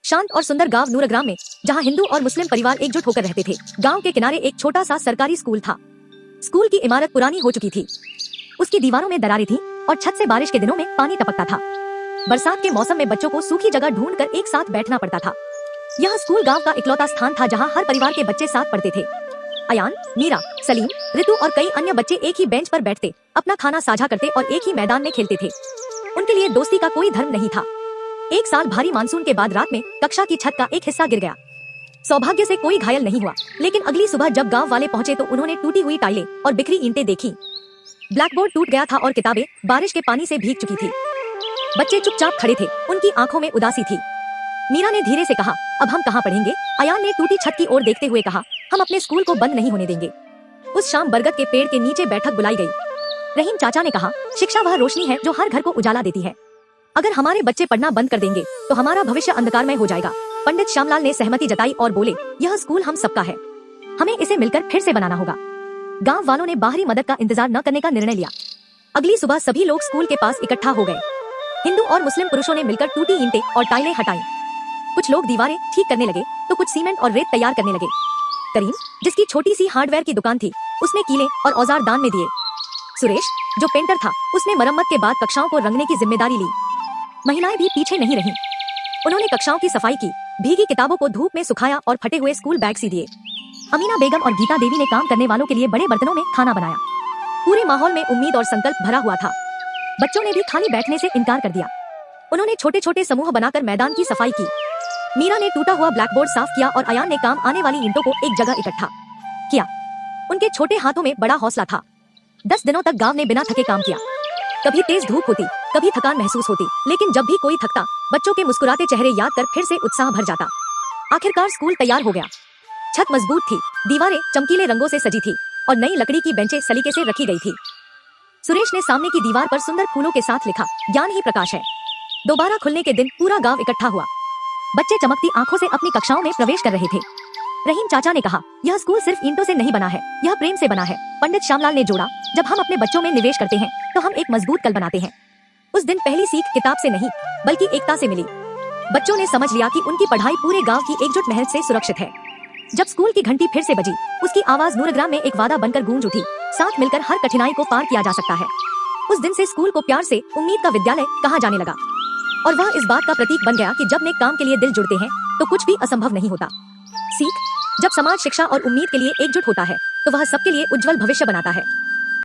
शांत और सुंदर गांव नूरग्राम में, जहां हिंदू और मुस्लिम परिवार एकजुट होकर रहते थे। गांव के किनारे एक छोटा सा सरकारी स्कूल था। स्कूल की इमारत पुरानी हो चुकी थी, उसकी दीवारों में दरारें थीं और छत से बारिश के दिनों में पानी टपकता था। बरसात के मौसम में बच्चों को सूखी जगह ढूंढकर एक साथ बैठना पड़ता था। यह स्कूल गांव का इकलौता स्थान था जहां हर परिवार के बच्चे साथ पढ़ते थे। अयान, मीरा, सलीम, रितु और कई अन्य बच्चे एक ही बेंच पर बैठते, अपना खाना साझा करते और एक ही मैदान में खेलते थे। उनके लिए दोस्ती का कोई धर्म नहीं था। एक साल भारी मानसून के बाद रात में कक्षा की छत का एक हिस्सा गिर गया। सौभाग्य से कोई घायल नहीं हुआ, लेकिन अगली सुबह जब गांव वाले पहुंचे तो उन्होंने टूटी हुई टाइलें और बिखरी ईंटें देखी। ब्लैकबोर्ड टूट गया था और किताबें बारिश के पानी से भीग चुकी थी। बच्चे चुपचाप खड़े थे, उनकी आंखों में उदासी थी। मीरा ने धीरे से कहा, अब हम कहाँ पढ़ेंगे? अयान ने टूटी छत की ओर देखते हुए कहा, हम अपने स्कूल को बंद नहीं होने देंगे। उस शाम बरगद के पेड़ के नीचे बैठक बुलाई गई। रहीम चाचा ने कहा, शिक्षा वह रोशनी है जो हर घर को उजाला देती है। अगर हमारे बच्चे पढ़ना बंद कर देंगे तो हमारा भविष्य अंधकारमय हो जाएगा। पंडित श्यामलाल ने सहमति जताई और बोले, यह स्कूल हम सबका है, हमें इसे मिलकर फिर से बनाना होगा। गांव वालों ने बाहरी मदद का इंतजार न करने का निर्णय लिया। अगली सुबह सभी लोग स्कूल के पास इकट्ठा हो गए। हिंदू और मुस्लिम पुरुषों ने मिलकर टूटी ईंटें और टाइलें हटाई। कुछ लोग दीवारें ठीक करने लगे तो कुछ सीमेंट और रेत तैयार करने लगे। करीम, जिसकी छोटी सी हार्डवेयर की दुकान थी, उसने कीले और औजार दान में दिए। सुरेश, जो पेंटर था, उसने मरम्मत के बाद कक्षाओं को रंगने की जिम्मेदारी ली। महिलाएं भी पीछे नहीं रहीं। उन्होंने कक्षाओं की सफाई की, भीगी किताबों को धूप में सुखाया और फटे हुए स्कूल बैग सी दिए। अमीना बेगम और गीता देवी ने काम करने वालों के लिए बड़े बर्तनों में खाना बनाया। पूरे माहौल में उम्मीद और संकल्प भरा हुआ था। बच्चों ने भी खाली बैठने से इनकार कर दिया। उन्होंने छोटे छोटे समूह बनाकर मैदान की सफाई की। मीरा ने टूटा हुआ ब्लैकबोर्ड साफ किया और अयान ने काम आने वाली ईंटों को एक जगह इकट्ठा किया। उनके छोटे हाथों में बड़ा हौसला था। 10 दिनों तक गांव ने बिना थके काम किया। कभी तेज धूप होती, कभी थकान महसूस होती, लेकिन जब भी कोई थकता, बच्चों के मुस्कुराते चेहरे याद कर फिर से उत्साह भर जाता। आखिरकार स्कूल तैयार हो गया। छत मजबूत थी, दीवारें चमकीले रंगों से सजी थी और नई लकड़ी की बेंचें सलीके से रखी गई थी। सुरेश ने सामने की दीवार पर सुंदर फूलों के साथ लिखा, ज्ञान ही प्रकाश है। दोबारा खुलने के दिन पूरा गांव इकट्ठा हुआ। बच्चे चमकती आंखों से अपनी कक्षाओं में प्रवेश कर रहे थे। रहीम चाचा ने कहा, यह स्कूल सिर्फ ईंटों से नहीं बना है, यह प्रेम से बना है। पंडित श्यामलाल ने जोड़ा, जब हम अपने बच्चों में निवेश करते हैं तो हम एक मजबूत कल बनाते हैं। उस दिन पहली सीख किताब से नहीं बल्कि एकता से मिली। बच्चों ने समझ लिया कि उनकी पढ़ाई पूरे गांव की एकजुट मेहनत से सुरक्षित है। जब स्कूल की घंटी फिर से बजी, उसकी आवाज नूरग्राम में एक वादा बनकर गूंज उठी, साथ मिलकर हर कठिनाई को पार किया जा सकता है। उस दिन से स्कूल को प्यार से उम्मीद का विद्यालय कहा जाने लगा और वह इस बात का प्रतीक बन गया कि जब नेक काम के लिए दिल जुड़ते हैं तो कुछ भी असंभव नहीं होता। सीख, जब समाज शिक्षा और उम्मीद के लिए एकजुट होता है तो वह सबके लिए उज्जवल भविष्य बनाता है।